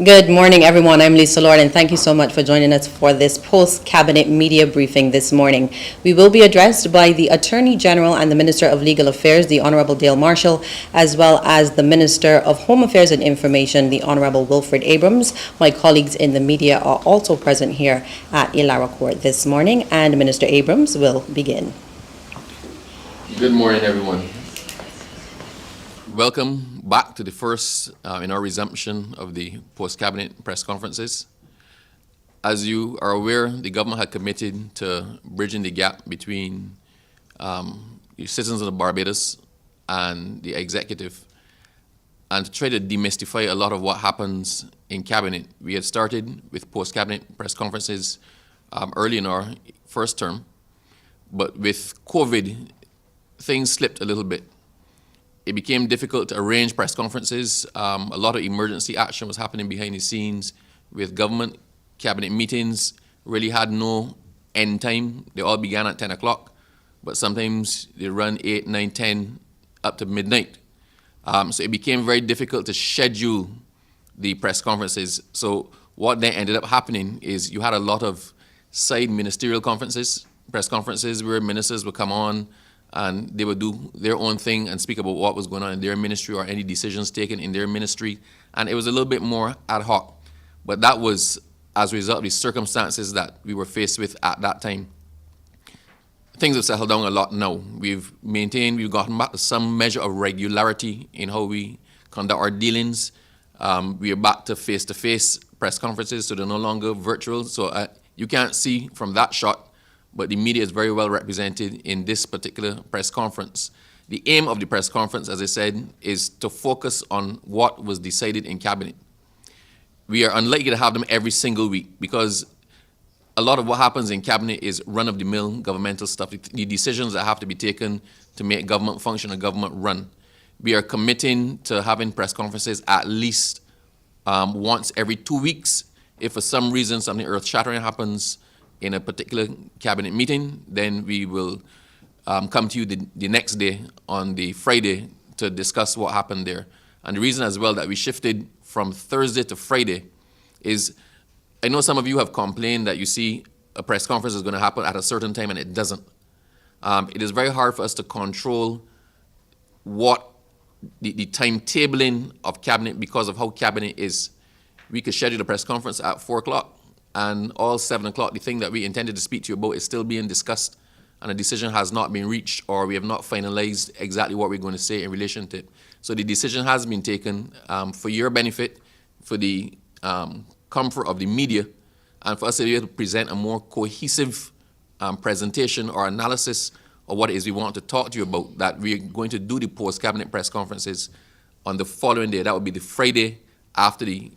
Good morning, everyone. I'm Lisa Lord, and thank you so much for joining us for this post-cabinet media briefing this morning. We will be addressed by the Attorney General and the Minister of Legal Affairs, the Honorable Dale Marshall, as well as the Minister of Home Affairs and Information, the Honorable Wilfred Abrams. My colleagues in the media are also present here at Ilara Court this morning, and Minister Abrams will begin. Good morning, everyone. Welcome back to the first in our resumption of the post-cabinet press conferences. As you are aware, the government had committed to bridging the gap between the citizens of Barbados and the executive, and to try to demystify a lot of what happens in cabinet. We had started with post-cabinet press conferences early in our first term, but with COVID, things slipped a little bit. It became difficult to arrange press conferences. A lot of emergency action was happening behind the scenes with government. Cabinet meetings really had no end time. They all began at 10 o'clock, but sometimes they run 8, 9, 10, up to midnight. So it became very difficult to schedule the press conferences. So what then ended up happening is you had a lot of side ministerial conferences, press conferences where ministers would come on and they would do their own thing and speak about what was going on in their ministry or any decisions taken in their ministry. And it was a little bit more ad hoc. But that was as a result of the circumstances that we were faced with at that time. Things have settled down a lot now. We've gotten back to some measure of regularity in how we conduct our dealings. We are back to face-to-face press conferences, so they're no longer virtual. So you can't see from that shot, but the media is very well represented in this particular press conference. The aim of the press conference, as I said, is to focus on what was decided in cabinet. We are unlikely to have them every single week because a lot of what happens in cabinet is run-of-the-mill governmental stuff, the decisions that have to be taken to make government function and government run. We are committing to having press conferences at least once every 2 weeks. If for some reason something earth-shattering happens in a particular cabinet meeting, then we will come to you the next day on the Friday to discuss what happened there. And the reason as well that we shifted from Thursday to Friday is, I know some of you have complained that you see a press conference is going to happen at a certain time and it doesn't. It is very hard for us to control what the timetabling of cabinet because of how cabinet is. We could schedule a press conference at 4 o'clock. And all 7 o'clock, the thing that we intended to speak to you about is still being discussed, and a decision has not been reached, or we have not finalized exactly what we're going to say in relation to it. So the decision has been taken for your benefit, for the comfort of the media, and for us to be able to present a more cohesive presentation or analysis of what it is we want to talk to you about, that we're going to do the post-cabinet press conferences on the following day. That would be the Friday after the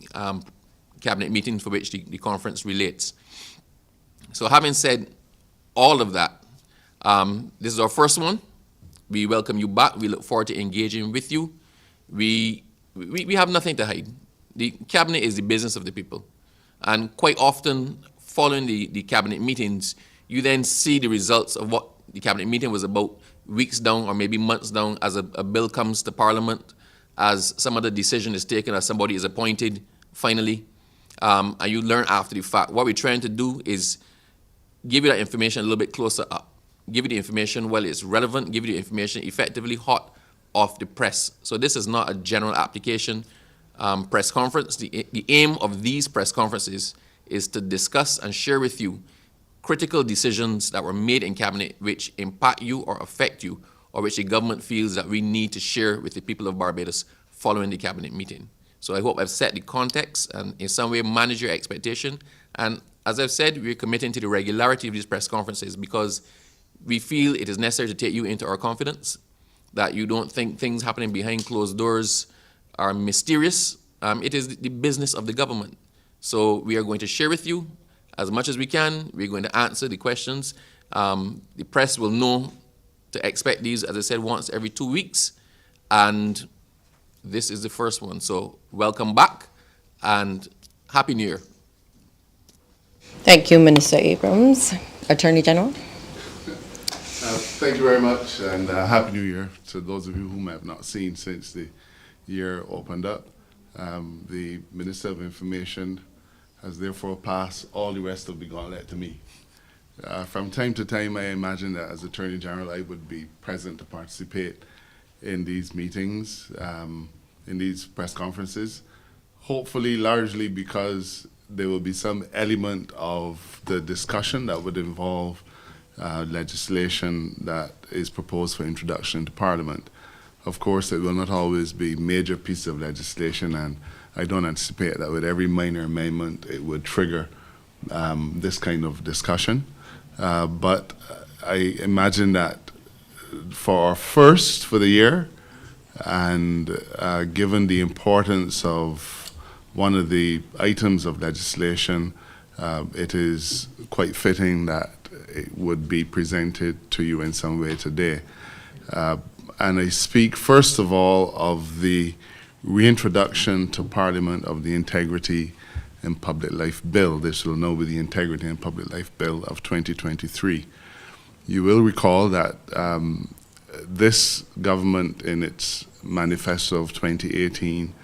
cabinet meeting for which the conference relates. So having said all of that, this is our first one. We welcome you back. We look forward to engaging with you. We have nothing to hide. The cabinet is the business of the people. And quite often, following the cabinet meetings, you then see the results of what the cabinet meeting was about weeks down or maybe months down as a bill comes to Parliament, as some other decision is taken, as somebody is appointed finally. And you learn after the fact. What we're trying to do is give you that information a little bit closer up. Give you the information while it's relevant, give you the information effectively hot off the press. So this is not a general application press conference. The aim of these press conferences is to discuss and share with you critical decisions that were made in cabinet which impact you or affect you, or which the government feels that we need to share with the people of Barbados following the cabinet meeting. So I hope I've set the context and in some way manage your expectation. And as I've said, we're committing to the regularity of these press conferences because we feel it is necessary to take you into our confidence, that you don't think things happening behind closed doors are mysterious. It is the business of the government. So we are going to share with you as much as we can. We're going to answer the questions. The press will know to expect these, as I said, once every 2 weeks. And this is the first one. So welcome back and Happy New Year. Thank you, Minister Abrams. Attorney General. Thank you very much, and Happy New Year to those of you whom I have not seen since the year opened up. The Minister of Information has therefore passed all the rest of the gauntlet to me. From time to time, I imagine that as Attorney General, I would be present to participate in these meetings, in these press conferences, hopefully largely because there will be some element of the discussion that would involve legislation that is proposed for introduction into Parliament. Of course, it will not always be major pieces of legislation, and I don't anticipate that with every minor amendment it would trigger this kind of discussion. But I imagine that for our first for the year, and given the importance of one of the items of legislation, it is quite fitting that it would be presented to you in some way today. And I speak first of all of the reintroduction to Parliament of the Integrity in Public Life Bill. This will now be the Integrity in Public Life Bill of 2023. You will recall that this government, in its manifesto of 2018,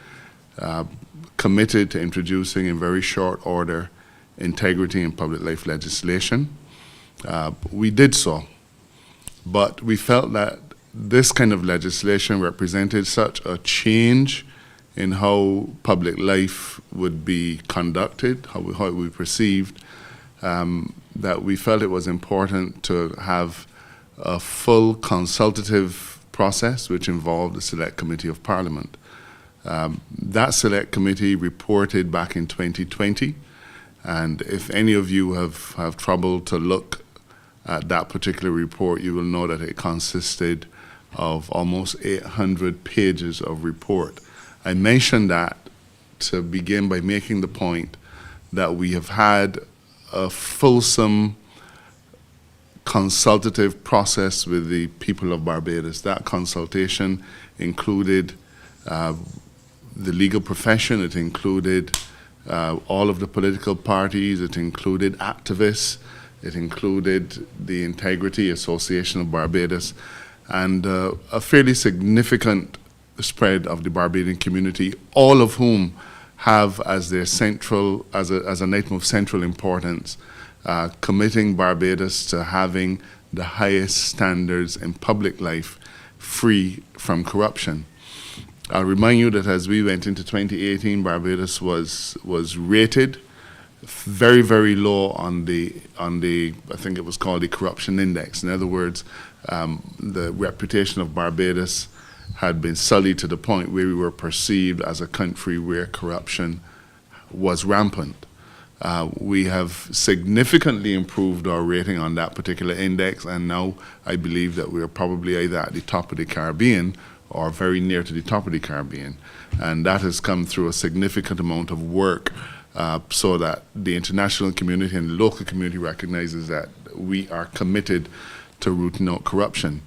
committed to introducing in very short order integrity in public life legislation. We did so, but we felt that this kind of legislation represented such a change in how public life would be conducted, how it would be perceived, that we felt it was important to have a full consultative process which involved the Select Committee of Parliament. That Select Committee reported back in 2020, and if any of you have trouble to look at that particular report, you will know that it consisted of almost 800 pages of report. I mentioned that to begin by making the point that we have had a fulsome consultative process with the people of Barbados. That consultation included the legal profession, it included all of the political parties, it included activists, it included the Integrity Association of Barbados, and a fairly significant spread of the Barbadian community, all of whom have as their central, as an item of central importance, committing Barbados to having the highest standards in public life, free from corruption. I'll remind you that as we went into 2018, Barbados was rated very, very low on the I think it was called the corruption index. In other words, the reputation of Barbados had been sullied to the point where we were perceived as a country where corruption was rampant. We have significantly improved our rating on that particular index, and now I believe that we are probably either at the top of the Caribbean or very near to the top of the Caribbean. And that has come through a significant amount of work so that the international community and the local community recognizes that we are committed to rooting out corruption.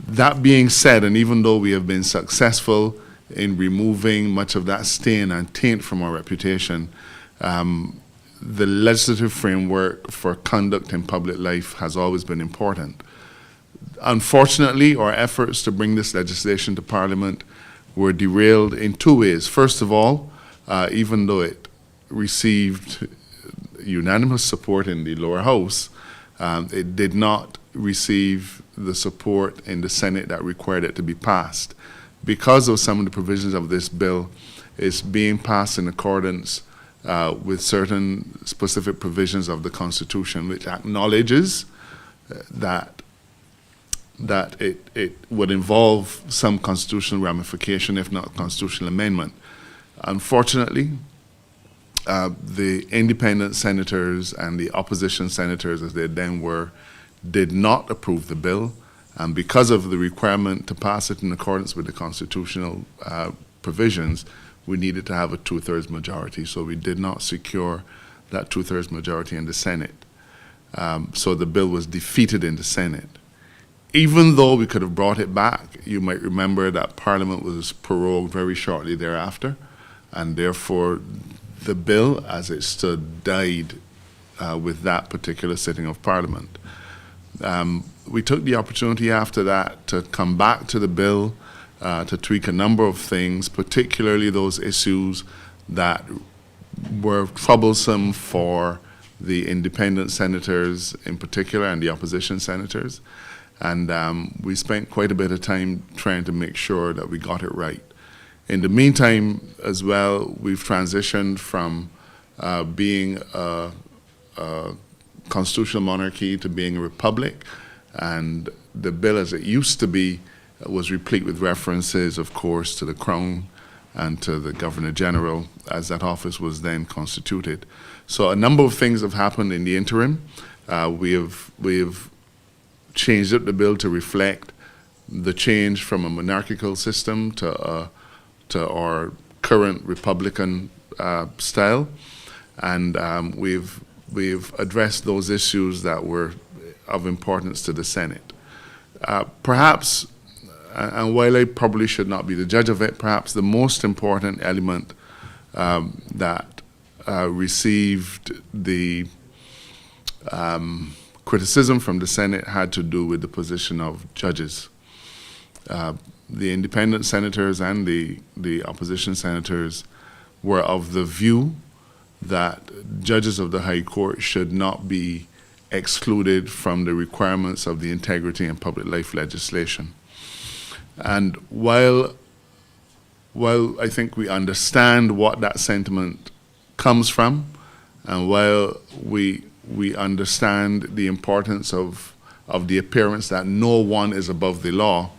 That being said, and even though we have been successful in removing much of that stain and taint from our reputation, the legislative framework for conduct in public life has always been important. Unfortunately, our efforts to bring this legislation to Parliament were derailed in two ways. First of all, even though it received unanimous support in the lower house, it did not receive the support in the Senate that required it to be passed. Because of some of the provisions of this bill, it's being passed in accordance with certain specific provisions of the Constitution, which acknowledges that it would involve some constitutional ramification, if not constitutional amendment. Unfortunately, the independent senators and the opposition senators, as they then were, did not approve the bill, and because of the requirement to pass it in accordance with the constitutional provisions, we needed to have a two-thirds majority, so we did not secure that two-thirds majority in the Senate. So the bill was defeated in the Senate. Even though we could have brought it back, you might remember that Parliament was prorogued very shortly thereafter, and therefore the bill, as it stood, died with that particular sitting of Parliament. We took the opportunity after that to come back to the bill to tweak a number of things, particularly those issues that were troublesome for the independent senators in particular and the opposition senators. And we spent quite a bit of time trying to make sure that we got it right. In the meantime, as well, we've transitioned from being a constitutional monarchy to being a republic, and the bill as it used to be was replete with references, of course, to the Crown and to the Governor General, as that office was then constituted. So a number of things have happened in the interim. We have changed up the bill to reflect the change from a monarchical system to our current Republican style, and we've addressed those issues that were of importance to the Senate. Perhaps, and while I probably should not be the judge of it, perhaps the most important element that received the criticism from the Senate had to do with the position of judges. The independent senators and the opposition senators were of the view that judges of the High Court should not be excluded from the requirements of the integrity and public life legislation. And while I think we understand what that sentiment comes from, and while we understand the importance of the appearance that no one is above the law,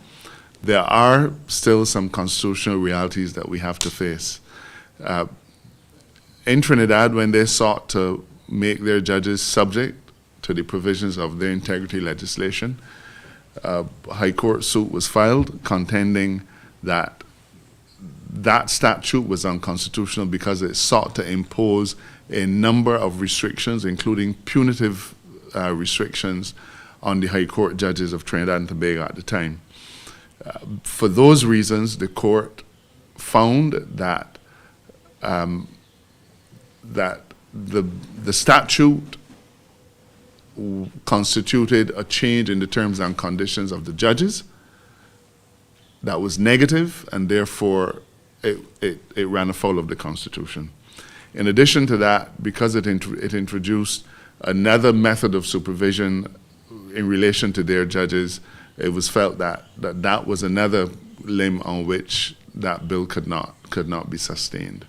there are still some constitutional realities that we have to face. In Trinidad, when they sought to make their judges subject to the provisions of their integrity legislation, a High Court suit was filed contending that that statute was unconstitutional because it sought to impose a number of restrictions, including punitive restrictions on the High Court judges of Trinidad and Tobago at the time. For those reasons, the court found that that the statute constituted a change in the terms and conditions of the judges that was negative, and therefore it ran afoul of the Constitution. In addition to that, because it introduced another method of supervision in relation to their judges, it was felt that that was another limb on which that bill could not be sustained.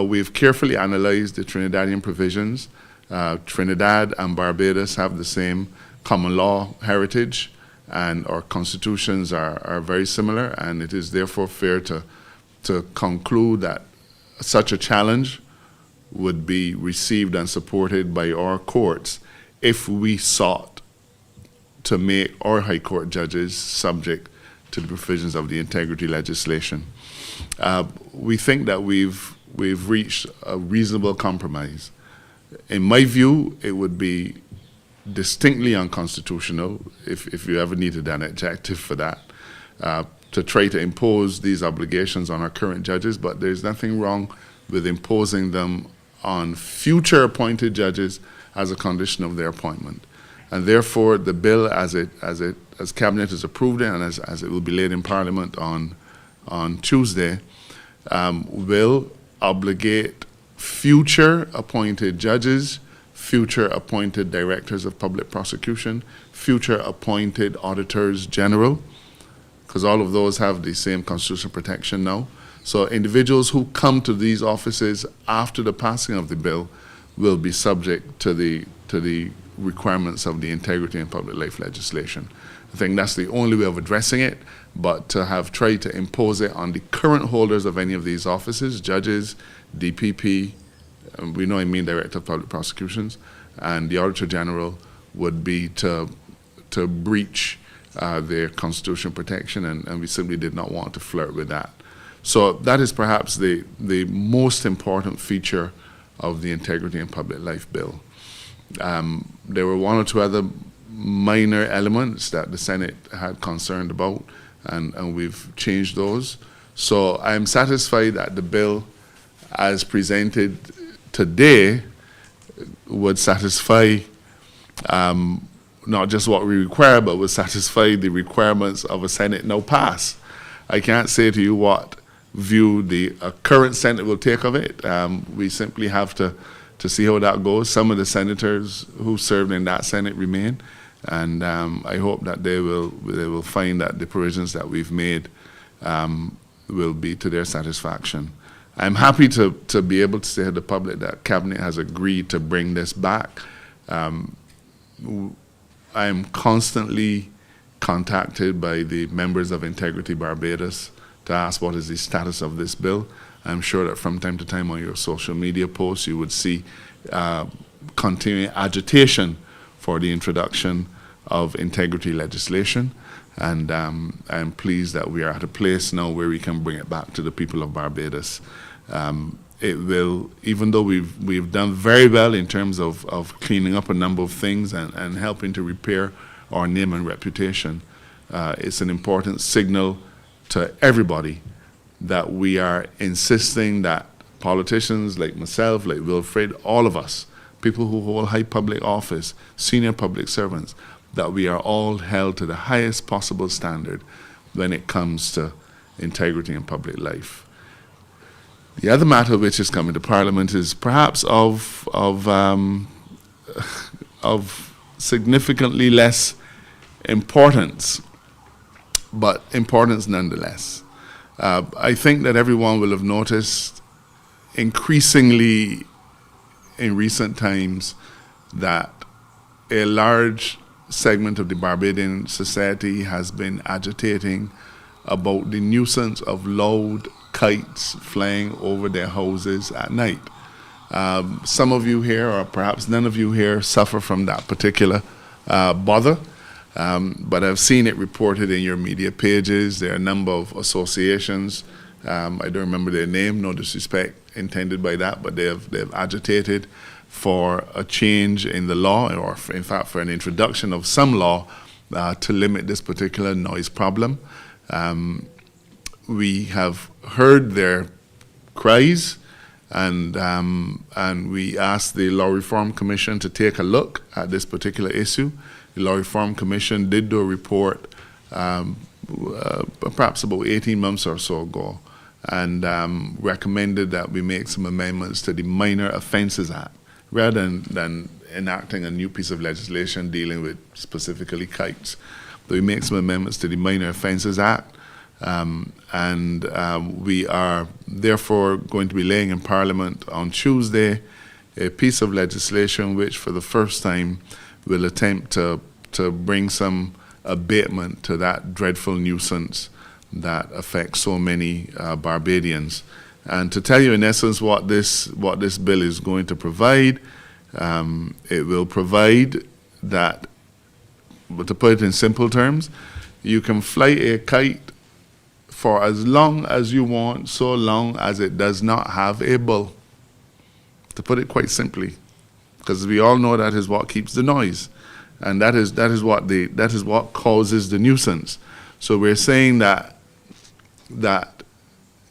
We've carefully analyzed the Trinidadian provisions. Trinidad and Barbados have the same common law heritage, and our constitutions are very similar, and it is therefore fair to conclude that such a challenge would be received and supported by our courts if we sought to make our High Court judges subject to the provisions of the integrity legislation. We think that we've reached a reasonable compromise. In my view, it would be distinctly unconstitutional, if you ever needed an adjective for that, to try to impose these obligations on our current judges, but there's nothing wrong with imposing them on future appointed judges as a condition of their appointment. And therefore, the bill, as Cabinet has approved it, and as it will be laid in Parliament on Tuesday, will obligate future appointed judges, future appointed directors of public prosecution, future appointed auditors general, because all of those have the same constitutional protection now. So individuals who come to these offices after the passing of the bill will be subject to the requirements of the integrity and public life legislation. I think that's the only way of addressing it, but to have tried to impose it on the current holders of any of these offices, judges, DPP, we know I mean Director of Public Prosecutions, and the Auditor General, would be to breach their constitutional protection, and we simply did not want to flirt with that. So that is perhaps the most important feature of the Integrity and Public Life Bill. There were one or two other minor elements that the Senate had concerned about, and we've changed those. So I'm satisfied that the bill as presented today would satisfy not just what we require, but would satisfy the requirements of a Senate now pass. I can't say to you what view the current Senate will take of it. We simply have to see how that goes. Some of the senators who served in that Senate remain, and I hope that they will find that the provisions that we've made will be to their satisfaction. I'm happy to be able to say to the public that Cabinet has agreed to bring this back. I'm constantly contacted by the members of Integrity Barbados to ask what is the status of this bill. I'm sure that from time to time on your social media posts you would see continuing agitation for the introduction of integrity legislation, and I'm pleased that we are at a place now where we can bring it back to the people of Barbados. It will, even though we've done very well in terms of cleaning up a number of things and helping to repair our name and reputation, it's an important signal to everybody that we are insisting that politicians like myself, like Wilfred, all of us, people who hold high public office, senior public servants, that we are all held to the highest possible standard when it comes to integrity in public life. The other matter which is coming to Parliament is perhaps of significantly less importance, but importance nonetheless. I think that everyone will have noticed increasingly in recent times that a large segment of the Barbadian society has been agitating about the nuisance of loud kites flying over their houses at night. Some of you here, or perhaps none of you here, suffer from that particular bother, but I've seen it reported in your media pages. There are a number of associations, I don't remember their name, no disrespect intended by that, but they've agitated for a change in the law, or in fact for an introduction of some law to limit this particular noise problem. We have heard their cries, and we asked the Law Reform Commission to take a look at this particular issue. The Law Reform Commission did do a report perhaps about 18 months or so ago, and recommended that we make some amendments to the Minor Offences Act, rather than enacting a new piece of legislation dealing with specifically kites. So we make some amendments to the Minor Offences Act, and we are therefore going to be laying in Parliament on Tuesday a piece of legislation which for the first time will attempt to bring some abatement to that dreadful nuisance that affects so many Barbadians. And to tell you in essence what this bill is going to provide, it will provide that, but to put it in simple terms, you can fly a kite for as long as you want, so long as it does not have a bull. To put it quite simply, because we all know that is what keeps the noise, and that is what causes the nuisance. So we're saying that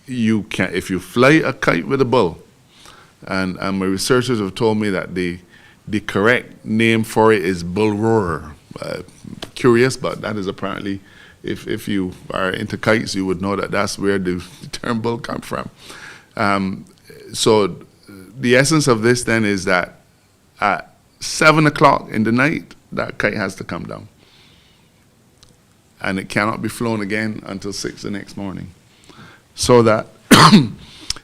you can, if you fly a kite with a bull, and my researchers have told me that the correct name for it is bull roarer. Curious, but that is apparently, if you are into kites, you would know that that's where the term bull comes from. So the essence of this then is that at 7 o'clock in the night, that kite has to come down, and it cannot be flown again until 6 the next morning. So that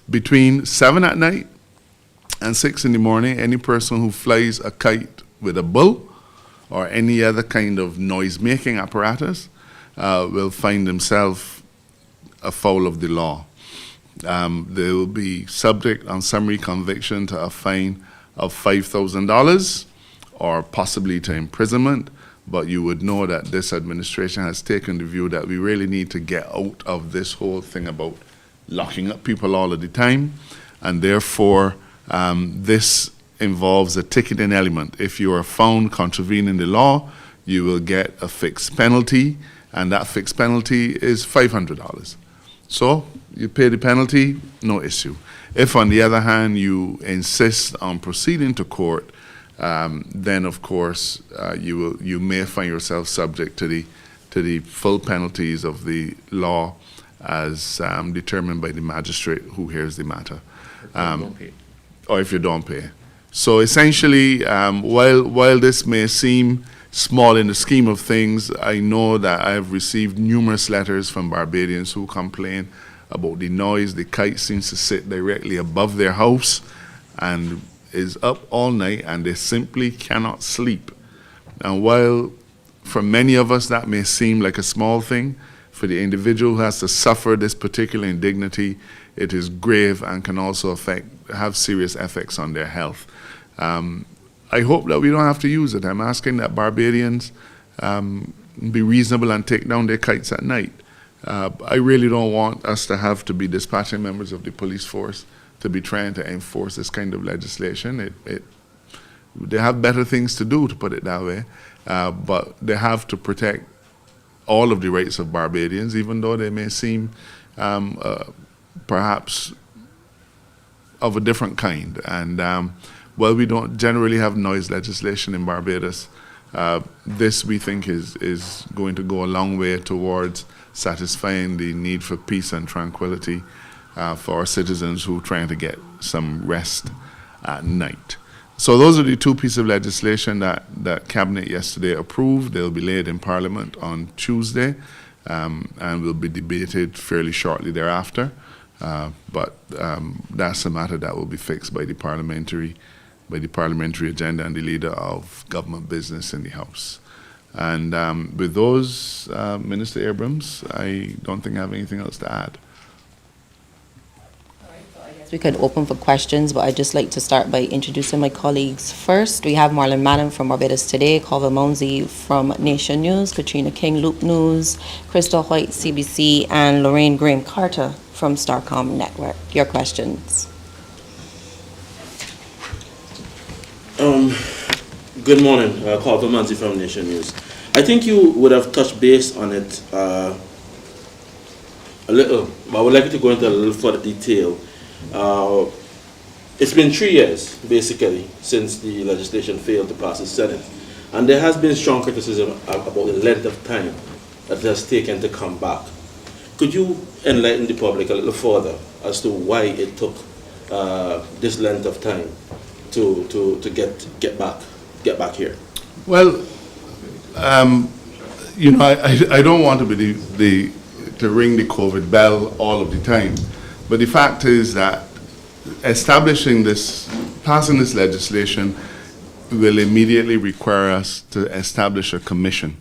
between 7 at night and 6 in the morning, any person who flies a kite with a bull or any other kind of noise-making apparatus will find themselves afoul of the law. They will be subject on summary conviction to a fine of $5,000 or possibly to imprisonment. But you would know that this administration has taken the view that we really need to get out of this whole thing about locking up people all of the time, and therefore this involves a ticketing element. If you are found contravening the law, you will get a fixed penalty, and that fixed penalty is $500. So you pay the penalty, no issue. If on the other hand you insist on proceeding to court, then of course you may find yourself subject to the full penalties of the law, as determined by the magistrate who hears the matter. Don't pay. Or if you don't pay. So essentially, while this may seem small in the scheme of things, I know that I have received numerous letters from Barbadians who complain about the noise. The kite seems to sit directly above their house and is up all night, and they simply cannot sleep. And while for many of us that may seem like a small thing, for the individual who has to suffer this particular indignity, it is grave and can also have serious effects on their health. I hope that we don't have to use it. I'm asking that Barbadians be reasonable and take down their kites at night. I really don't want us to have to be dispatching members of the police force to be trying to enforce this kind of legislation. They have better things to do, to put it that way, but they have to protect all of the rights of Barbadians, even though they may seem perhaps of a different kind. And while we don't generally have noise legislation in Barbados, this we think is going to go a long way towards satisfying the need for peace and tranquility for our citizens who are trying to get some rest at night. So those are the two pieces of legislation that Cabinet yesterday approved. They'll be laid in Parliament on Tuesday and will be debated fairly shortly thereafter. But that's a matter that will be fixed by the parliamentary agenda and the leader of government business in the House. And with those, Minister Abrams, I don't think I have anything else to add. We could open for questions, but I'd just like to start by introducing my colleagues first. We have Marlon Madden from Barbados Today, Colville Mounsey from Nation News, Katrina King, Loop News, Crystal White, CBC, and Lorraine Graham Carter from Starcom Network. Your questions. Good morning, Colville Mounsey from Nation News. I think you would have touched base on it a little, but I would like you to go into a little further detail. It's been 3 years, basically, since the legislation failed to pass the Senate. And there has been strong criticism about the length of time that it has taken to come back. Could you enlighten the public a little further as to why it took this length of time to get back here? Well, I don't want to be to ring the COVID bell all of the time. But the fact is that passing this legislation will immediately require us to establish a commission,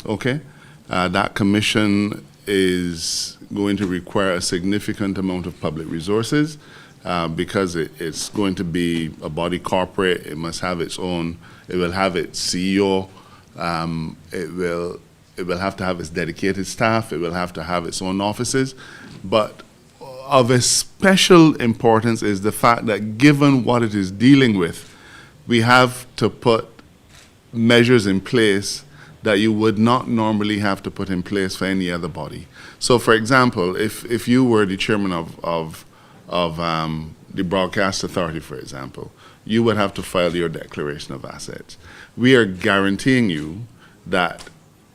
okay? That commission is going to require a significant amount of public resources because it's going to be a body corporate. It must have its own, it will have its CEO, it will have to have its dedicated staff, it will have to have its own offices, but of a special importance is the fact that given what it is dealing with, we have to put measures in place that you would not normally have to put in place for any other body. So, for example, if you were the chairman of the Broadcast Authority, for example, you would have to file your declaration of assets. We are guaranteeing you that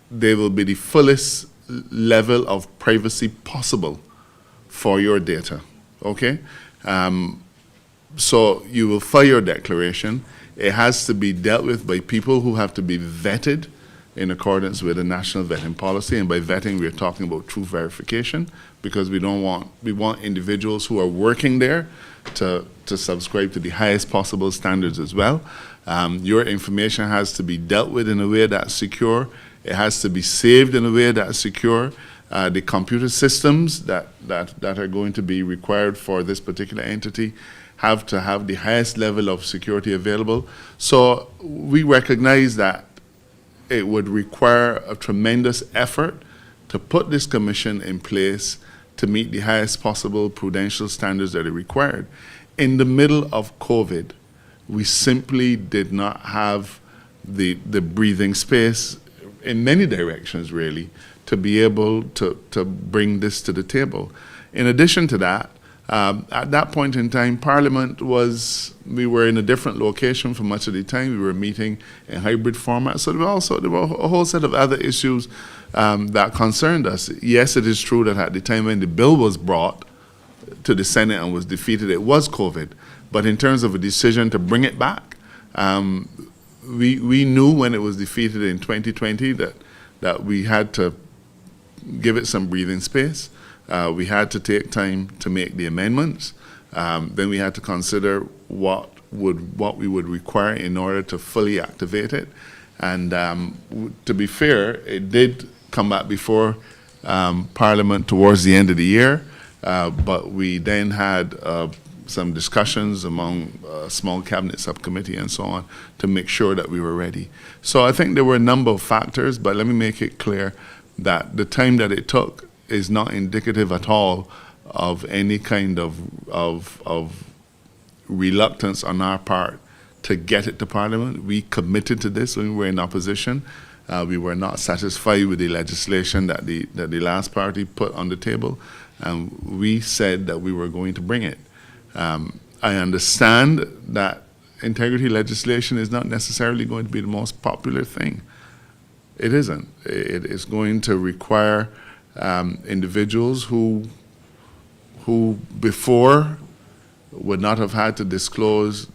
there will be the fullest level of privacy possible for your data, okay? So you will file your declaration. It has to be dealt with by people who have to be vetted in accordance with the national vetting policy, and by vetting we're talking about truth verification, because we want individuals who are working there to subscribe to the highest possible standards as well. Your information has to be dealt with in a way that's secure. It has to be saved in a way that's secure. The computer systems that are going to be required for this particular entity have to have the highest level of security available. So we recognize that it would require a tremendous effort to put this commission in place to meet the highest possible prudential standards that are required. In the middle of COVID, we simply did not have the breathing space in many directions, really, to be able to bring this to the table. In addition to that, at that point in time, Parliament we were in a different location for much of the time. We were meeting in hybrid format. So there were a whole set of other issues that concerned us. Yes, it is true that at the time when the bill was brought to the Senate and was defeated, it was COVID. But in terms of a decision to bring it back, we knew when it was defeated in 2020 that we had to give it some breathing space. We had to take time to make the amendments. Then we had to consider what we would require in order to fully activate it. And to be fair, it did come back before Parliament towards the end of the year, but we then had some discussions among a small cabinet subcommittee and so on to make sure that we were ready. So I think there were a number of factors, but let me make it clear that the time that it took is not indicative at all of any kind of reluctance on our part to get it to Parliament. We committed to this when we were in opposition. We were not satisfied with the legislation that the last party put on the table, and we said that we were going to bring it. I understand that integrity legislation is not necessarily going to be the most popular thing. It isn't. It is going to require individuals who before would not have had to disclose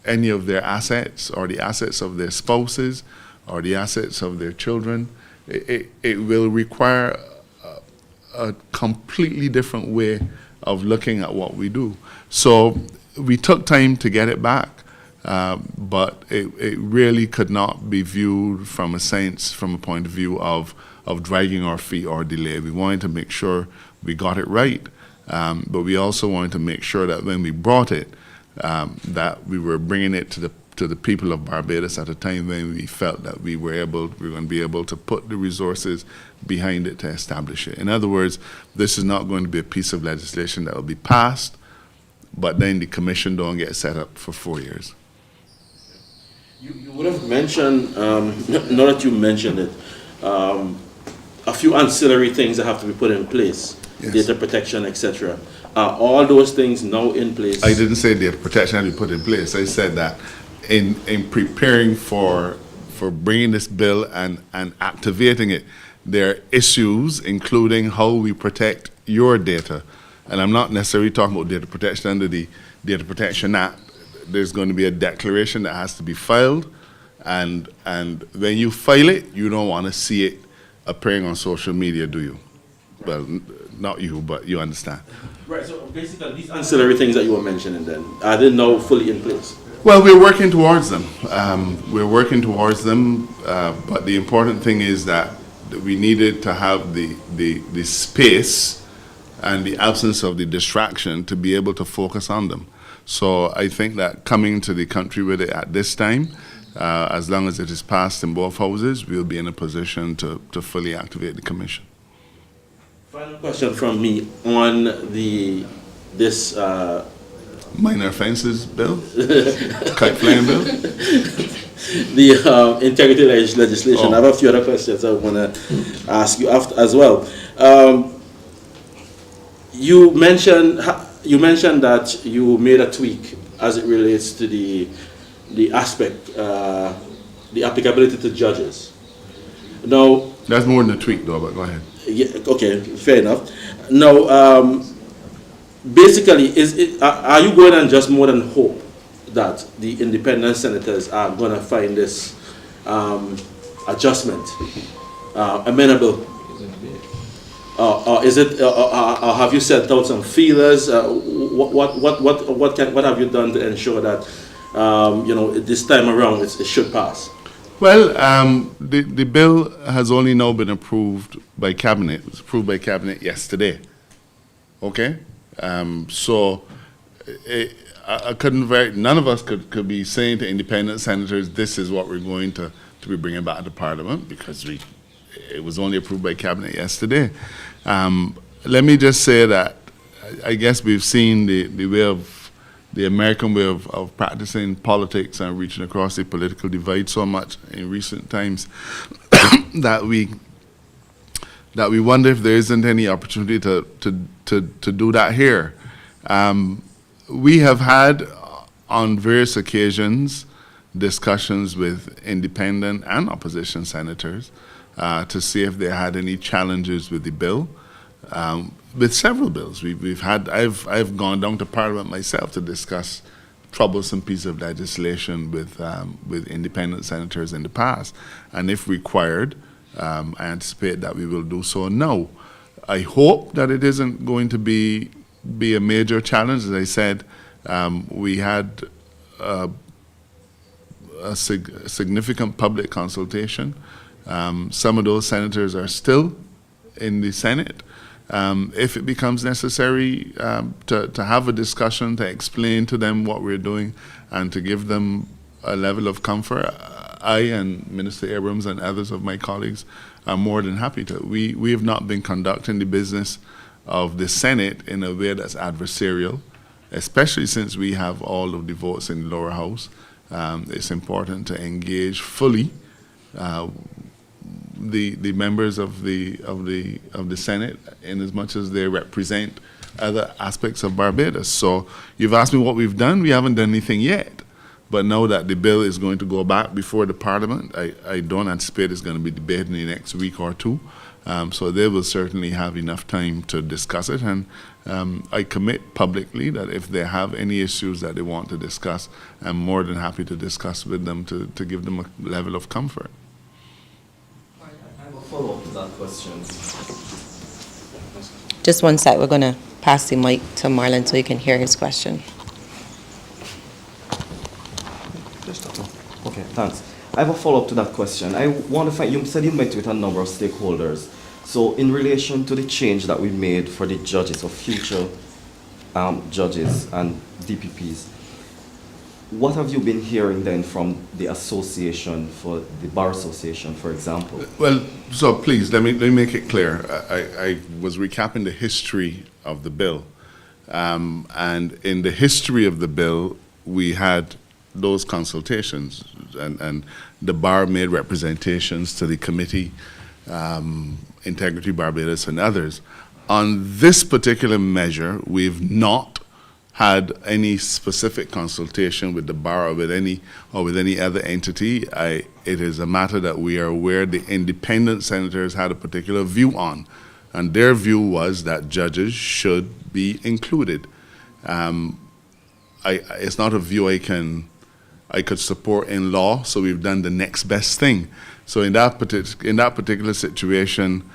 any of their assets or the assets of their spouses or the assets of their children. It will require a completely different way of looking at what we do. So we took time to get it back, but it really could not be viewed from a point of view of dragging our feet or delay. We wanted to make sure we got it right, but we also wanted to make sure that when we brought it, that we were bringing it to the people of Barbados at a time when we felt that we were going to be able to put the resources behind it to establish it. In other words, this is not going to be a piece of legislation that will be passed, but then the commission don't get set up for 4 years. You would have mentioned, now that you mentioned it, a few ancillary things that have to be put in place, yes. Data protection, etc. Are all those things now in place? I didn't say data protection had to be put in place. I said that in preparing for bringing this bill and activating it, there are issues including how we protect your data. And I'm not necessarily talking about data protection under the Data Protection Act. There's going to be a declaration that has to be filed, and when you file it, you don't want to see it appearing on social media, do you? Well, not you, but you understand. Right, so basically these ancillary things that you were mentioning then, are they now fully in place? Well, we're working towards them. But the important thing is that we needed to have the space and the absence of the distraction to be able to focus on them. So I think that coming to the country with it at this time, as long as it is passed in both houses, we'll be in a position to fully activate the commission. Final question from me on this minor offences bill, kite flying bill. The integrity legislation. Oh. I have a few other questions I want to ask you after as well. You mentioned that you made a tweak as it relates to the aspect, the applicability to judges. Now, that's more than a tweak, though. But go ahead. Yeah, okay, fair enough. Now, basically, are you going to just more than hope that the independent senators are going to find this adjustment amenable? Or is it? Or have you sent out some feelers? What have you done to ensure that this time around it should pass? Well, the bill has only now been approved by cabinet. It was approved by cabinet yesterday. Okay, so I couldn't. None of us could be saying to independent senators, "This is what we're going to be bringing back to Parliament," because it was only approved by cabinet yesterday. Let me just say that I guess we've seen the American way of practicing politics and reaching across the political divide so much in recent times that we wonder if there isn't any opportunity to do that here. We have had on various occasions discussions with independent and opposition senators to see if they had any challenges with the bill. With several bills, I've gone down to Parliament myself to discuss troublesome piece of legislation with independent senators in the past, and if required, I anticipate that we will do so now. I hope that it isn't going to be a major challenge. As I said, we had a significant public consultation. Some of those senators are still in the Senate. If it becomes necessary to have a discussion, to explain to them what we're doing, and to give them a level of comfort, I and Minister Abrams and others of my colleagues are more than happy to. We have not been conducting the business of the Senate in a way that's adversarial, especially since we have all of the votes in the lower house. It's important to engage fully the members of the Senate in as much as they represent other aspects of Barbados. So you've asked me what we've done. We haven't done anything yet. But now that the bill is going to go back before the Parliament, I don't anticipate it's going to be debated in the next week or two. So they will certainly have enough time to discuss it. And I commit publicly that if they have any issues that they want to discuss, I'm more than happy to discuss with them to give them a level of comfort. I have a follow-up to that question. Just one sec, we're going to pass the mic to Marlon so you can hear his question. Okay, thanks. I have a follow-up to that question. I want to find, you said you met with a number of stakeholders. So in relation to the change that we made for the judges, or future judges and DPPs, what have you been hearing then from the association, for the Bar Association, for example? Well, so please, let me make it clear. I was recapping the history of the bill. And in the history of the bill, we had those consultations, and the Bar made representations to the committee, Integrity Barbados and others. On this particular measure, we've not had any specific consultation with the Bar or with any other entity. It is a matter that we are aware the independent senators had a particular view on, and their view was that judges should be included. It's not a view I could support in law, so we've done the next best thing. So in that particular situation,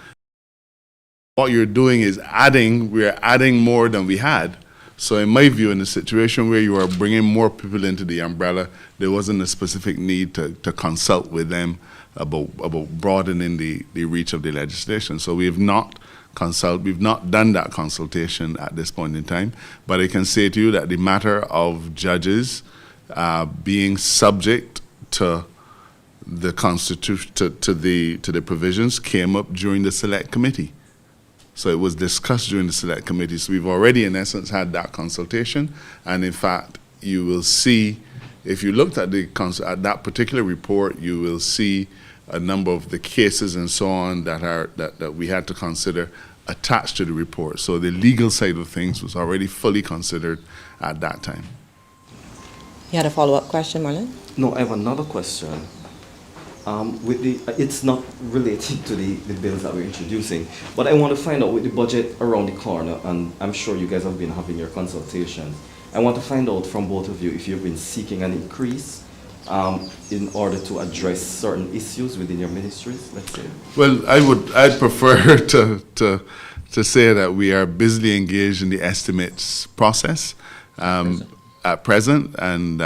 what you're doing is we're adding more than we had. So in my view, in a situation where you are bringing more people into the umbrella, there wasn't a specific need to consult with them about broadening the reach of the legislation. So we've not done that consultation at this point in time. But I can say to you that the matter of judges being subject to the Constitution, to the provisions, came up during the Select Committee. So it was discussed during the Select Committee. So we've already, in essence, had that consultation. And in fact, you will see, if you looked at that particular report, you will see a number of the cases and so on that we had to consider attached to the report. So the legal side of things was already fully considered at that time. You had a follow-up question, Marlon? No, I have another question. It's not related to the bills that we're introducing, but I want to find out, with the budget around the corner, and I'm sure you guys have been having your consultations, I want to find out from both of you if you've been seeking an increase in order to address certain issues within your ministries, let's say. Well, I'd prefer to say that we are busily engaged in the estimates process. At present, and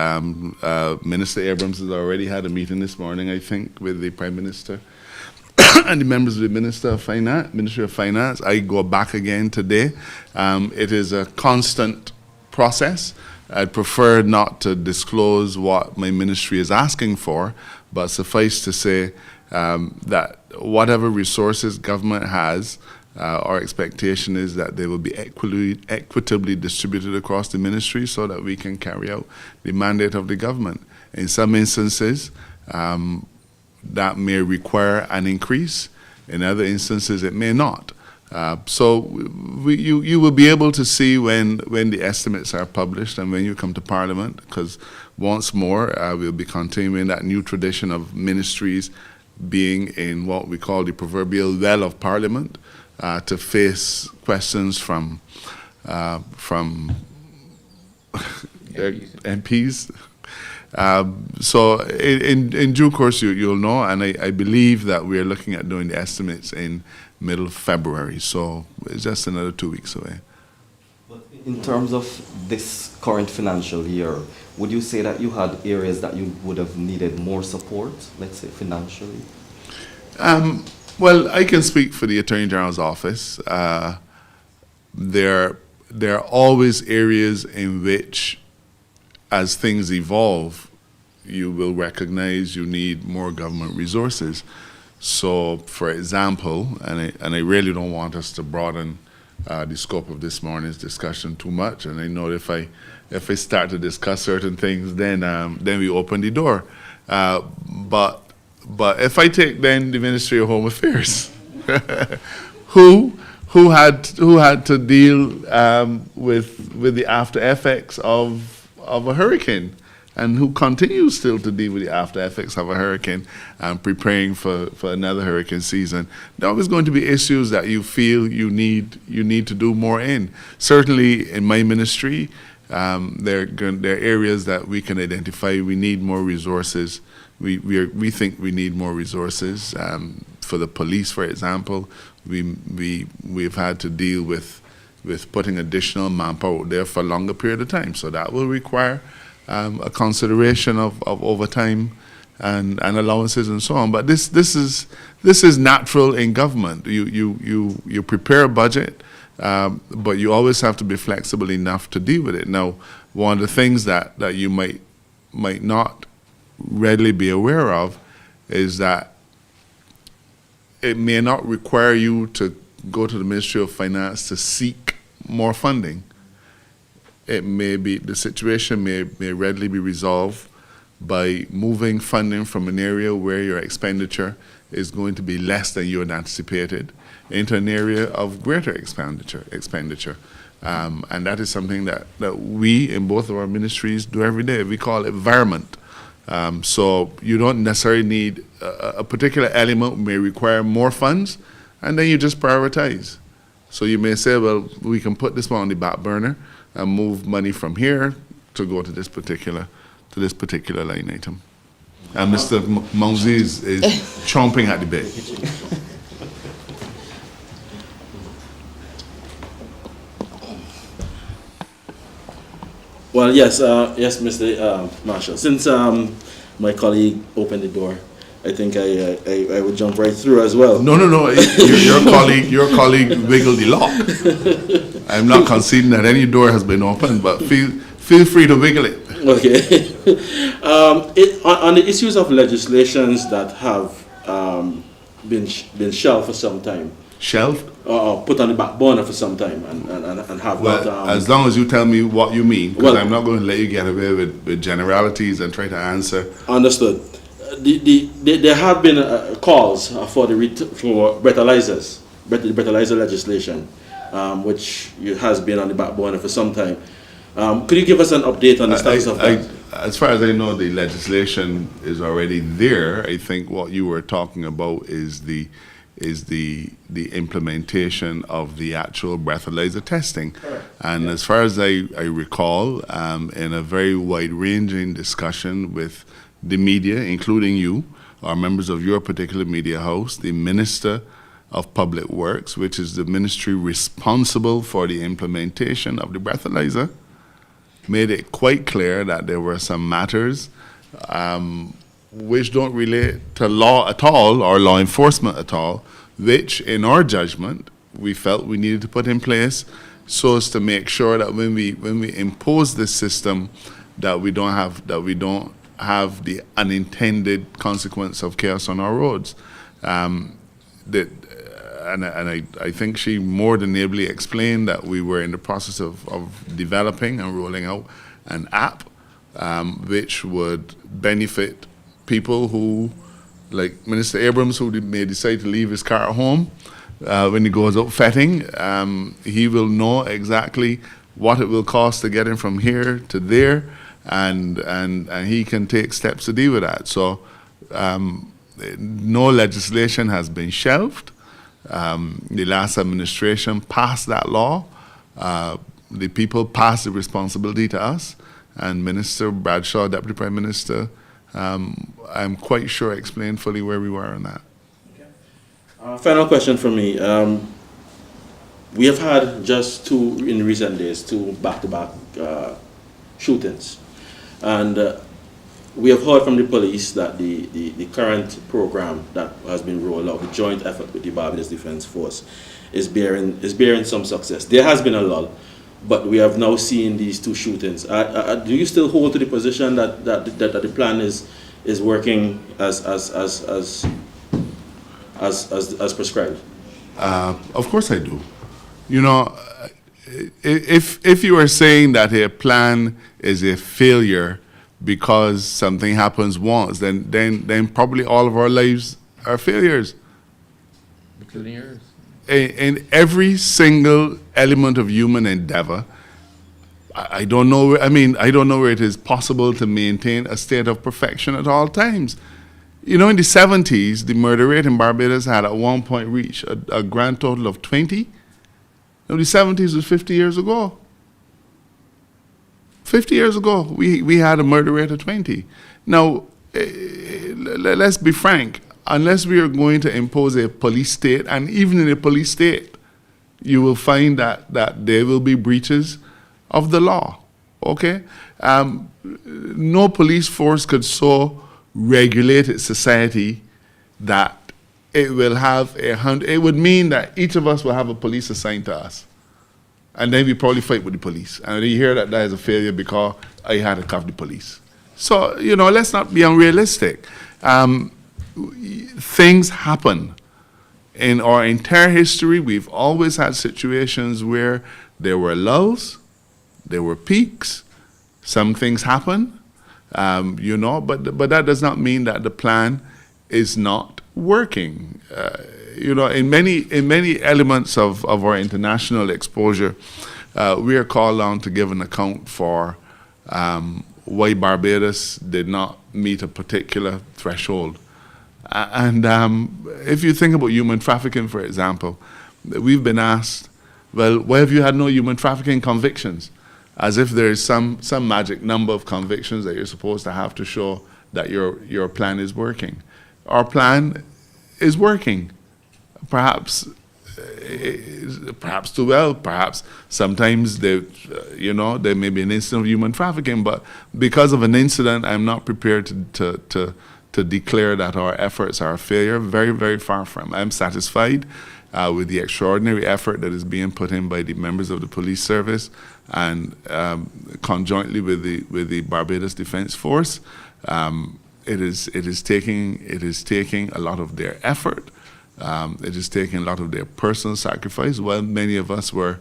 Minister Abrams has already had a meeting this morning, I think, with the Prime Minister and the members of the Ministry of Finance. I go back again today. It is a constant process. I'd prefer not to disclose what my ministry is asking for, but suffice to say that whatever resources government has, our expectation is that they will be equitably distributed across the ministry so that we can carry out the mandate of the government. In some instances, that may require an increase. In other instances, it may not. So you will be able to see when the estimates are published and when you come to Parliament, because once more, we'll be continuing that new tradition of ministries being in what we call the proverbial well of Parliament to face questions from MPs. So in due course, you'll know, and I believe that we're looking at doing the estimates in middle of February, so it's just another 2 weeks away. But in terms of this current financial year, would you say that you had areas that you would have needed more support, let's say financially? Well, I can speak for the Attorney General's office. There are always areas in which, as things evolve, you will recognize you need more government resources. So, for example, and I really don't want us to broaden the scope of this morning's discussion too much, and I know if I start to discuss certain things, then we open the door. But if I take then the Ministry of Home Affairs, who had to deal with the after effects of a hurricane, and who continues still to deal with the after effects of a hurricane and preparing for another hurricane season. There are always going to be issues that you feel you need to do more in. Certainly in my ministry, there are areas that we can identify we need more resources. We think we need more resources. For the police, for example, we've had to deal with putting additional manpower out there for a longer period of time. So that will require a consideration of overtime and allowances and so on. But this is natural in government. You prepare a budget, but you always have to be flexible enough to deal with it. Now, one of the things that you might not readily be aware of is that it may not require you to go to the Ministry of Finance to seek more funding. It may be, the situation may readily be resolved by moving funding from an area where your expenditure is going to be less than you had anticipated into an area of greater expenditure. And that is something that we in both of our ministries do every day. We call it environment. So you don't necessarily need a particular element may require more funds, and then you just prioritize. So you may say, well, we can put this one on the back burner and move money from here to go to this particular line item. And Mr. Moses is chomping at the bit. Well, yes, Mr. Marshall. Since my colleague opened the door, I think I would jump right through as well. No. Your colleague wiggled the lock. I'm not conceding that any door has been opened, but feel free to wiggle it. Okay. On the issues of legislations that have been shelved for some time. Shelved? Put on the back burner for some time and have well, as long as you tell me what you mean, because I'm not going to let you get away with generalities and try to answer. Understood. There have been calls for breathalyzers, breathalyzer legislation, which has been on the back burner for some time. Could you give us an update on the status of that? As far as I know, the legislation is already there. I think what you were talking about is the implementation of the actual breathalyzer testing. Correct. And as far as I recall, in a very wide-ranging discussion with the media, including you, or members of your particular media house, the Minister of Public Works, which is the ministry responsible for the implementation of the breathalyzer, made it quite clear that there were some matters which don't relate to law at all or law enforcement at all, which in our judgment we felt we needed to put in place so as to make sure that when we impose this system that we don't have the unintended consequence of chaos on our roads. And I think she more than ably explained that we were in the process of developing and rolling out an app which would benefit people who, like Minister Abrams, who may decide to leave his car at home when he goes out fetting. He will know exactly what it will cost to get him from here to there, and he can take steps to deal with that. So No legislation has been shelved. The last administration passed that law. The people passed the responsibility to us, and Minister Bradshaw, Deputy Prime Minister, I'm quite sure explained fully where we were on that. Final question from me. We have had just in recent days, two back-to-back shootings. And we have heard from the police that the current program that has been rolled out, the joint effort with the Barbados Defence Force, is bearing some success. There has been a lull, but we have now seen these two shootings. Do you still hold to the position that the plan is working as prescribed? Of course I do. You know, if you are saying that a plan is a failure because something happens once, then probably all of our lives are failures. Including yours. In every single element of human endeavor, I don't know. I mean, I don't know where it is possible to maintain a state of perfection at all times. You know, in the 70s, the murder rate in Barbados had at one point reached a grand total of 20. Now, the 70s was 50 years ago. 50 years ago, we had a murder rate of 20. Now, let's be frank. Unless we are going to impose a police state, and even in a police state, you will find that there will be breaches of the law. Okay? No police force could so regulate its society that it will have it would mean that each of us will have a police assigned to us. And then we probably fight with the police. And you hear that is a failure because I had to cuff the police. So, you know, let's not be unrealistic. Things happen. In our entire history, we've always had situations where there were lulls, there were peaks, some things happen, you know, but that does not mean that the plan is not working. You know, in many elements of our international exposure, we are called on to give an account for why Barbados did not meet a particular threshold. And if you think about human trafficking, for example, we've been asked, well, why have you had no human trafficking convictions? As if there is some magic number of convictions that you're supposed to have to show that your plan is working. Our plan is working. Perhaps too well. Perhaps sometimes there may be an incident of human trafficking, but because of an incident, I'm not prepared to declare that our efforts are a failure. Very, very far from. I'm satisfied with the extraordinary effort that is being put in by the members of the police service and conjointly with the Barbados Defence Force. It is taking a lot of their effort. It is taking a lot of their personal sacrifice. While many of us were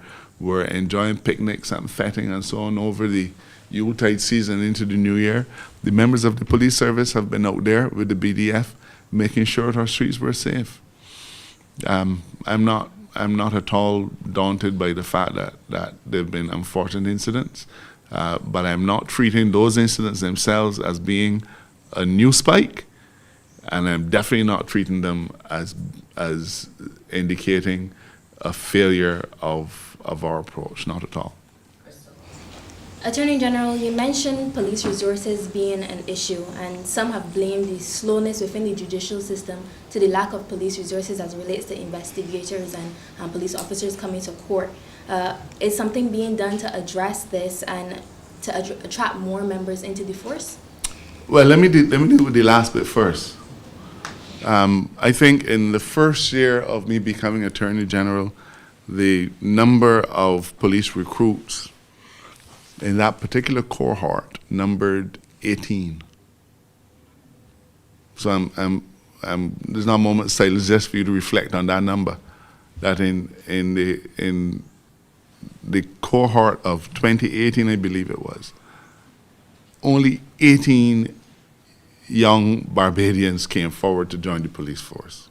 enjoying picnics and fetting and so on over the Yuletide season into the new year, the members of the police service have been out there with the BDF making sure that our streets were safe. I'm not at all daunted by the fact that there have been unfortunate incidents, but I'm not treating those incidents themselves as being a new spike, and I'm definitely not treating them as indicating a failure of our approach, not at all. Attorney General, you mentioned police resources being an issue, and some have blamed the slowness within the judicial system to the lack of police resources as it relates to investigators and police officers coming to court. Is something being done to address this and to attract more members into the force? Well, let me deal with the last bit first. I think in the first year of me becoming Attorney General, the number of police recruits in that particular cohort numbered 18. So there's not a moment of silence just for you to reflect on that number. That in the cohort of 2018, I believe it was, only 18 young Barbadians came forward to join the police force,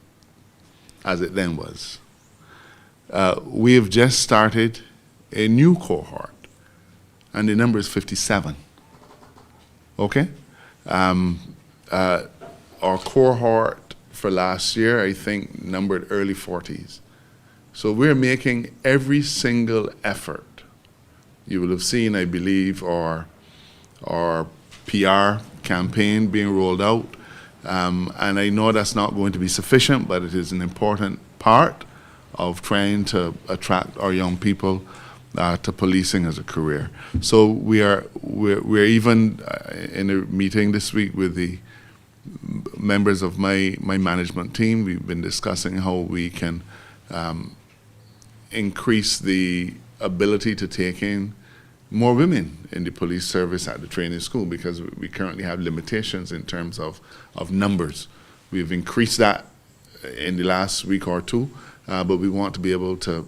as it then was. We have just started a new cohort, and the number is 57. Okay? Our cohort for last year, I think, numbered early 40s. So we're making every single effort. You will have seen, I believe, our PR campaign being rolled out. And I know that's not going to be sufficient, but it is an important part of trying to attract our young people to policing as a career. So we're even in a meeting this week with the members of my management team. We've been discussing how we can increase the ability to take in more women in the police service at the training school, because we currently have limitations in terms of numbers. We've increased that in the last week or two, but we want to be able to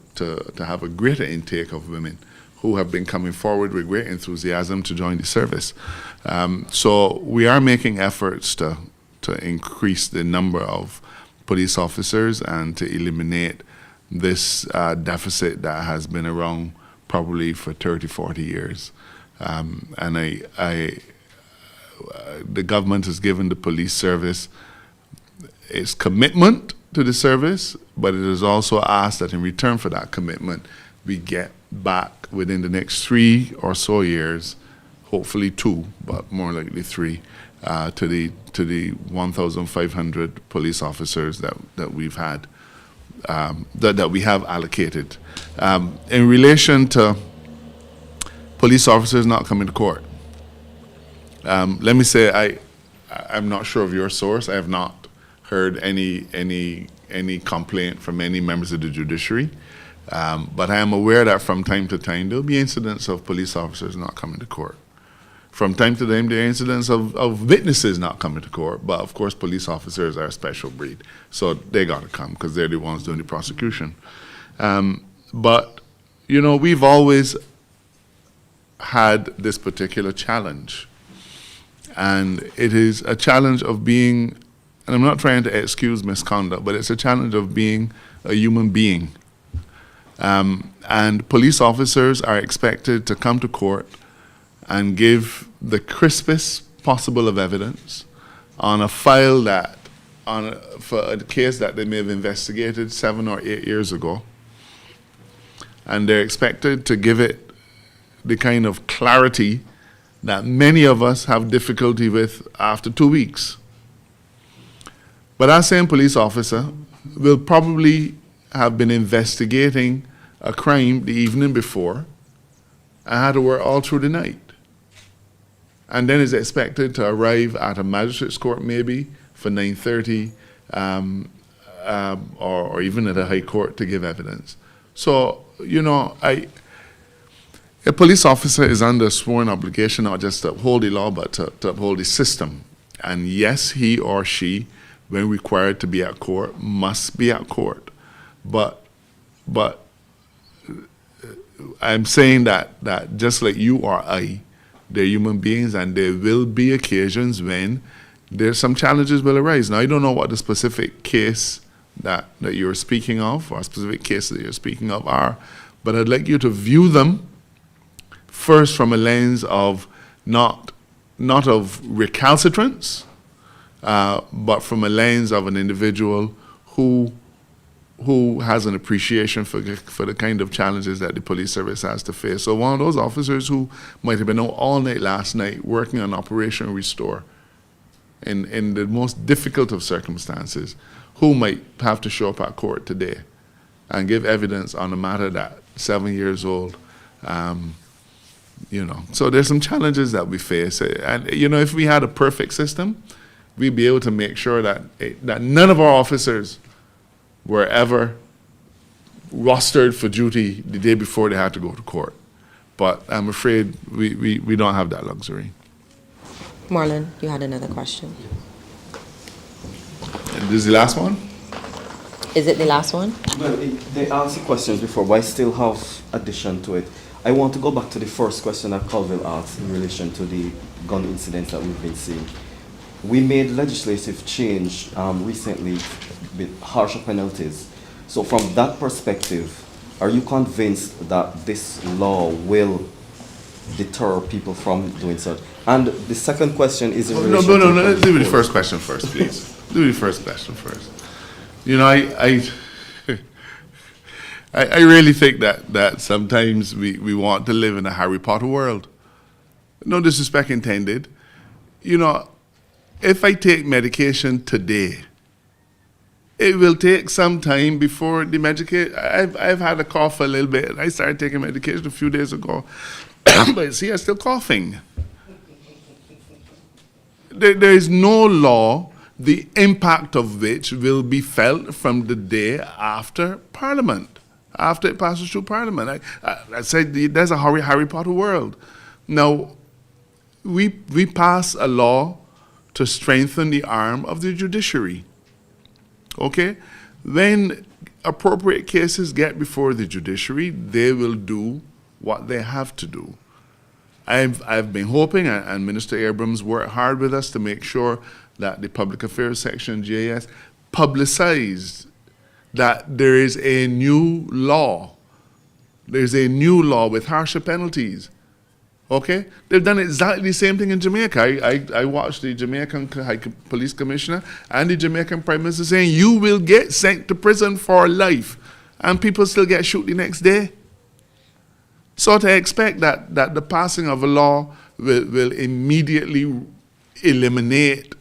have a greater intake of women who have been coming forward with great enthusiasm to join the service. So we are making efforts to increase the number of police officers and to eliminate this deficit that has been around probably for 30, 40 years. And the government has given the police service its commitment to the service, but it has also asked that in return for that commitment, we get back within the next 3 or so years, hopefully 2, but more likely 3, to the 1,500 police officers that we've had, that we have allocated. In relation to police officers not coming to court, let me say I'm not sure of your source. I have not heard any complaint from any members of the judiciary, but I am aware that from time to time there will be incidents of police officers not coming to court. From time to time there are incidents of witnesses not coming to court, but of course police officers are a special breed, so they got to come because they're the ones doing the prosecution. But, you know, we've always had this particular challenge, and it is a challenge of being, and I'm not trying to excuse misconduct, but it's a challenge of being a human being. And police officers are expected to come to court and give the crispest possible of evidence on a file for a case that they may have investigated 7 or 8 years ago. And they're expected to give it the kind of clarity that many of us have difficulty with after 2 weeks. But that same police officer will probably have been investigating a crime the evening before and had to work all through the night. And then is expected to arrive at a magistrate's court maybe for 9:30, or even at a high court to give evidence. So, you know, a police officer is under sworn obligation not just to uphold the law, but to uphold the system. And yes, he or she, when required to be at court, must be at court. But I'm saying that just like you or I, they're human beings, and there will be occasions when there's some challenges will arise. Now, I don't know what the specific case that you're speaking of, or specific cases that you're speaking of are, but I'd like you to view them first from a lens of not of recalcitrance, but from a lens of an individual who has an appreciation for the kind of challenges that the police service has to face. So one of those officers who might have been out all night last night working on Operation Restore in the most difficult of circumstances, who might have to show up at court today and give evidence on a matter that 7 years old, you know. So there's some challenges that we face. And, you know, if we had a perfect system, we'd be able to make sure that none of our officers were ever rostered for duty the day before they had to go to court. But I'm afraid we don't have that luxury. Marlon, you had another question. And this is the last one? Is it the last one? Well, they asked questions before, but I still have addition to it. I want to go back to the first question that Colville asked in relation to the gun incidents that we've been seeing. We made legislative change recently with harsher penalties. So from that perspective, are you convinced that this law will deter people from doing such? And the second question is in relation No, let's do the first question first, please. do the first question first. You know, I really think that sometimes we want to live in a Harry Potter world. No disrespect intended. You know, if I take medication today, it will take some time before the medication. I've had a cough a little bit. I started taking medication a few days ago, but see, I'm still coughing. There is no law the impact of which will be felt from the day after Parliament, after it passes through Parliament. I said there's a Harry Potter world. Now, we pass a law to strengthen the arm of the judiciary. Okay? When appropriate cases get before the judiciary, they will do what they have to do. I've been hoping, and Minister Abrams worked hard with us to make sure that the Public Affairs Section, GAS, publicized that there is a new law. There's a new law with harsher penalties. Okay? They've done exactly the same thing in Jamaica. I watched the Jamaican Police Commissioner and the Jamaican Prime Minister saying, you will get sent to prison for life. And people still get shot the next day. So to expect that the passing of a law will immediately eliminate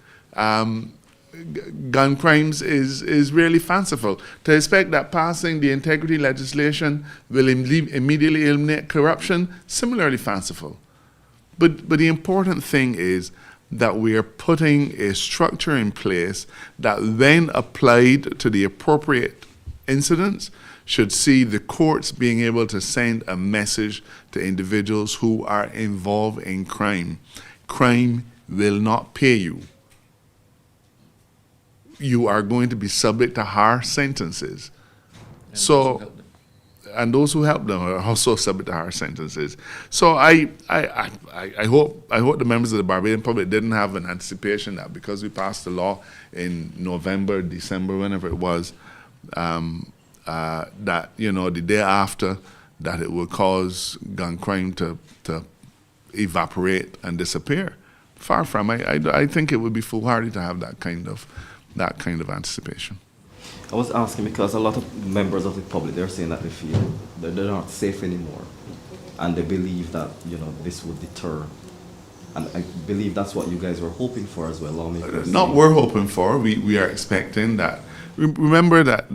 gun crimes is really fanciful. To expect that passing the integrity legislation will immediately eliminate corruption, similarly fanciful. But the important thing is that we are putting a structure in place that when applied to the appropriate incidents should see the courts being able to send a message to individuals who are involved in crime. Crime will not pay you. You are going to be subject to harsh sentences. And those who help them are also subject to harsh sentences. So I hope the members of the Barbadian public didn't have an anticipation that because we passed the law in November, December, whenever it was, that, you know, the day after, that it will cause gun crime to evaporate and disappear. Far from. I think it would be foolhardy to have that kind of anticipation. I was asking because a lot of members of the public, they're saying that they feel that they're not safe anymore, and they believe that, you know, this would deter. And I believe that's what you guys were hoping for as well. Not we're hoping for. We are expecting that. Remember that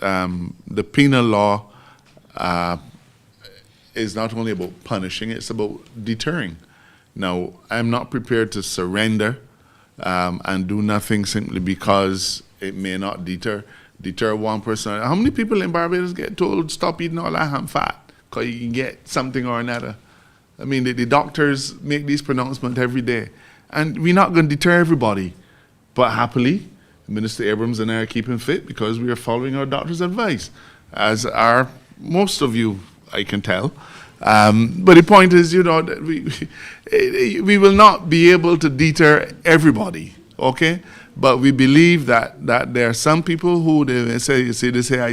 the penal law is not only about punishing; it's about deterring. Now, I'm not prepared to surrender and do nothing simply because it may not deter one person. How many people in Barbados get told stop eating all that ham fat because you can get something or another? I mean, the doctors make these pronouncements every day, and we're not going to deter everybody. But happily, Minister Abrams and I are keeping fit because we are following our doctor's advice, as are most of you, I can tell. But the point is, you know, that we will not be able to deter everybody, okay? But we believe that there are some people who they say,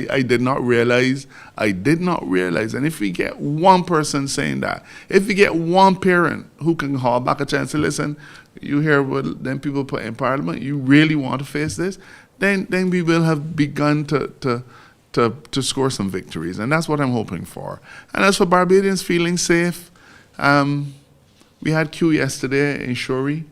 I did not realize. And if we get one person saying that, if we get one parent who can haul back a chance to listen, you hear what then people put in Parliament, you really want to face this, then we will have begun to score some victories. And that's what I'm hoping for. And as for Barbadians feeling safe, we had queue yesterday in Shorey.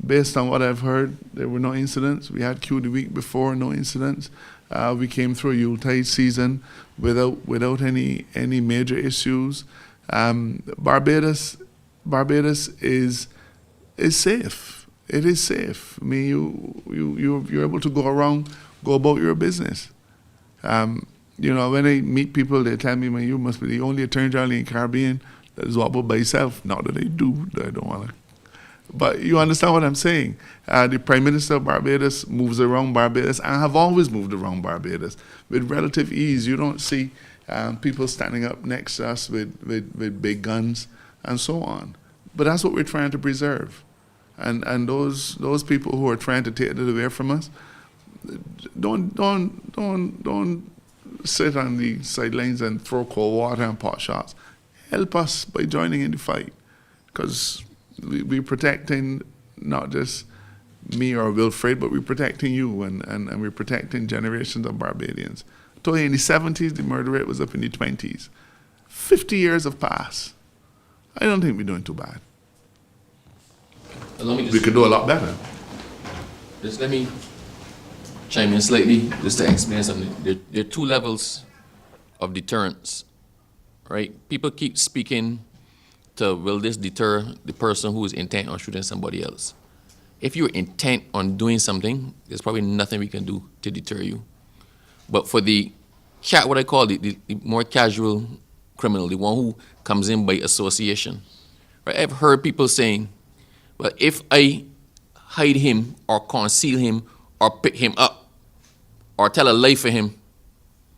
Based on what I've heard, there were no incidents. We had queue the week before, no incidents. We came through a Yuletide season without any major issues. Barbados is safe. It is safe. I mean, you're able to go about your business. You know, when I meet people, they tell me, man, you must be the only Attorney General in the Caribbean that is walkable by yourself. Not that I do, that I don't want to. But you understand what I'm saying. The Prime Minister of Barbados moves around Barbados and have always moved around Barbados with relative ease. You don't see people standing up next to us with big guns and so on. But that's what we're trying to preserve. And those people who are trying to take it away from us, don't sit on the sidelines and throw cold water and pot shots. Help us by joining in the fight, because we're protecting not just me or Wilfred, but we're protecting you and we're protecting generations of Barbadians. I told you in the 70s, the murder rate was up in the 20s. 50 years have passed. I don't think we're doing too bad. We could do a lot better. Just let me chime in slightly just to explain something. There are two levels of deterrence, right? People keep speaking to, will this deter the person who is intent on shooting somebody else? If you're intent on doing something, there's probably nothing we can do to deter you. But for what I call the more casual criminal, the one who comes in by association, right? I've heard people saying, well, if I hide him or conceal him or pick him up or tell a lie for him,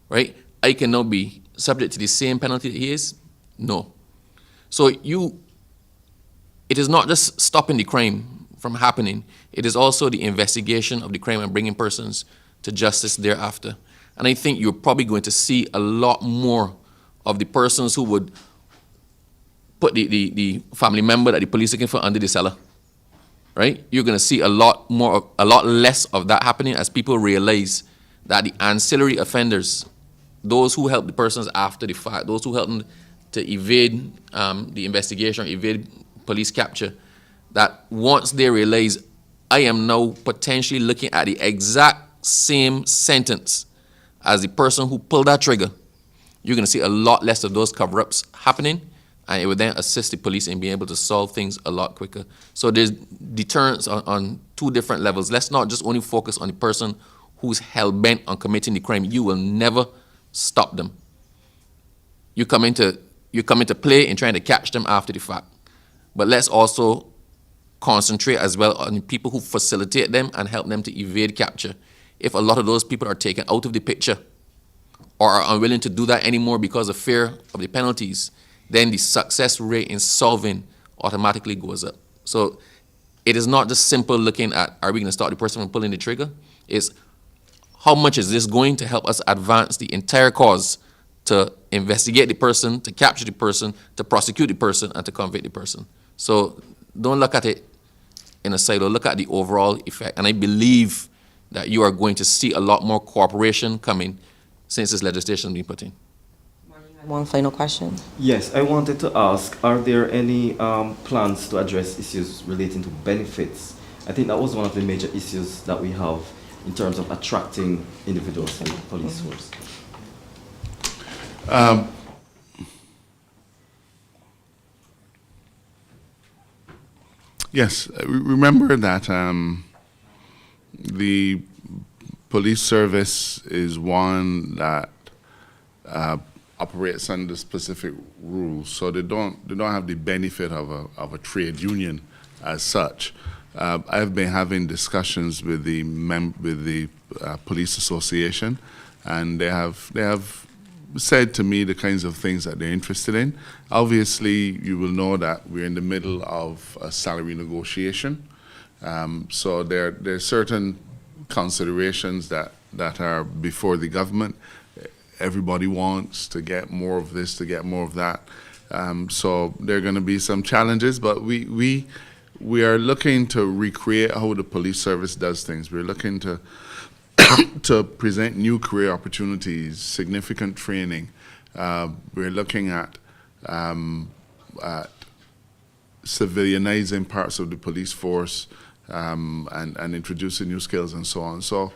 right, I can now be subject to the same penalty that he is? No. So it is not just stopping the crime from happening, it is also the investigation of the crime and bringing persons to justice thereafter. And I think you're probably going to see a lot more of the persons who would put the family member that the police are looking for under the cellar, right? You're going to see a lot less of that happening as people realize that the ancillary offenders, those who help the persons after the fact, those who help them to evade the investigation, evade police capture, that once they realize I am now potentially looking at the exact same sentence as the person who pulled that trigger, you're going to see a lot less of those cover-ups happening, and it would then assist the police in being able to solve things a lot quicker. So there's deterrence on two different levels. Let's not just only focus on the person who's hell-bent on committing the crime. You will never stop them. You come into play in trying to catch them after the fact. But let's also concentrate as well on the people who facilitate them and help them to evade capture. If a lot of those people are taken out of the picture or are unwilling to do that anymore because of fear of the penalties, then the success rate in solving automatically goes up. So it is not just simple looking at, are we going to stop the person from pulling the trigger? It's how much is this going to help us advance the entire cause to investigate the person, to capture the person, to prosecute the person, and to convict the person. So don't look at it in a silo, look at the overall effect. And I believe that you are going to see a lot more cooperation coming since this legislation has been put in. One final question. Yes, I wanted to ask, are there any plans to address issues relating to benefits? I think that was one of the major issues that we have in terms of attracting individuals to the police force. Yes, remember that the police service is one that operates under specific rules, so they don't have the benefit of a trade union as such. I've been having discussions with the police association, and they have said to me the kinds of things that they're interested in. Obviously, you will know that we're in the middle of a salary negotiation, so there are certain considerations that are before the government. Everybody wants to get more of this, to get more of that. So there are going to be some challenges, but we are looking to recreate how the police service does things. We're looking to to present new career opportunities, significant training. We're looking at civilianizing parts of the police force and introducing new skills and so on. So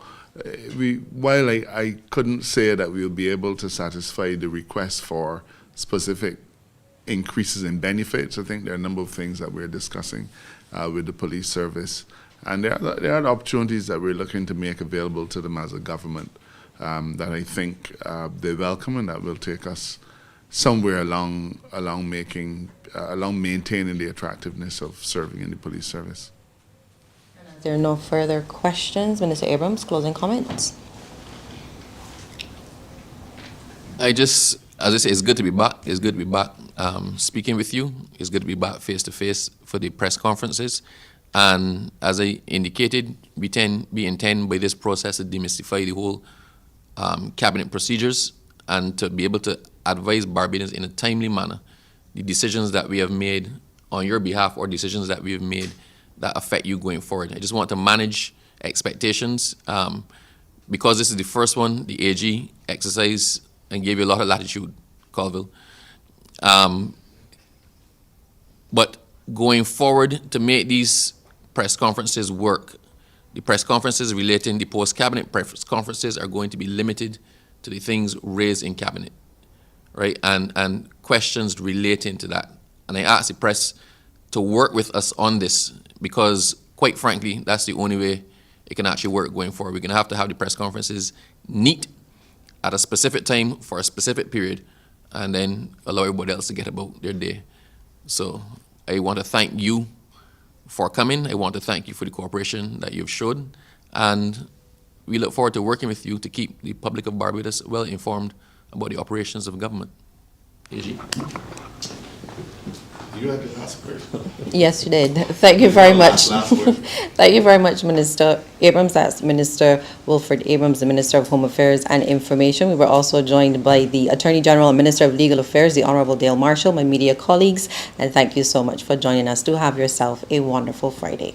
while I couldn't say that we'll be able to satisfy the request for specific increases in benefits, I think there are a number of things that we're discussing with the police service. And there are opportunities that we're looking to make available to them as a government that I think they welcome and that will take us somewhere along maintaining the attractiveness of serving in the police service. If there are no further questions, Minister Abrams, closing comments. As I say, it's good to be back. It's good to be back speaking with you. It's good to be back face to face for the press conferences. And as I indicated, we intend by this process to demystify the whole cabinet procedures and to be able to advise Barbadians in a timely manner the decisions that we have made on your behalf or decisions that we have made that affect you going forward. I just want to manage expectations. Because this is the first one, the AG exercised and gave you a lot of latitude, Colville. But going forward, to make these press conferences work, the press conferences relating the post-cabinet press conferences are going to be limited to the things raised in cabinet, right? And questions relating to that. And I ask the press to work with us on this because, quite frankly, that's the only way it can actually work going forward. We're going to have the press conferences neat at a specific time for a specific period and then allow everybody else to get about their day. So I want to thank you for coming. I want to thank you for the cooperation that you've shown. And we look forward to working with you to keep the public of Barbados well informed about the operations of government. AG. You had the last word. Yes, you did. Thank you very much. Last word. Thank you very much, Minister Abrams. That's Minister Wilfred Abrams, the Minister of Home Affairs and Information. We were also joined by the Attorney General and Minister of Legal Affairs, the Honorable Dale Marshall, my media colleagues, and thank you so much for joining us. Do have yourself a wonderful Friday.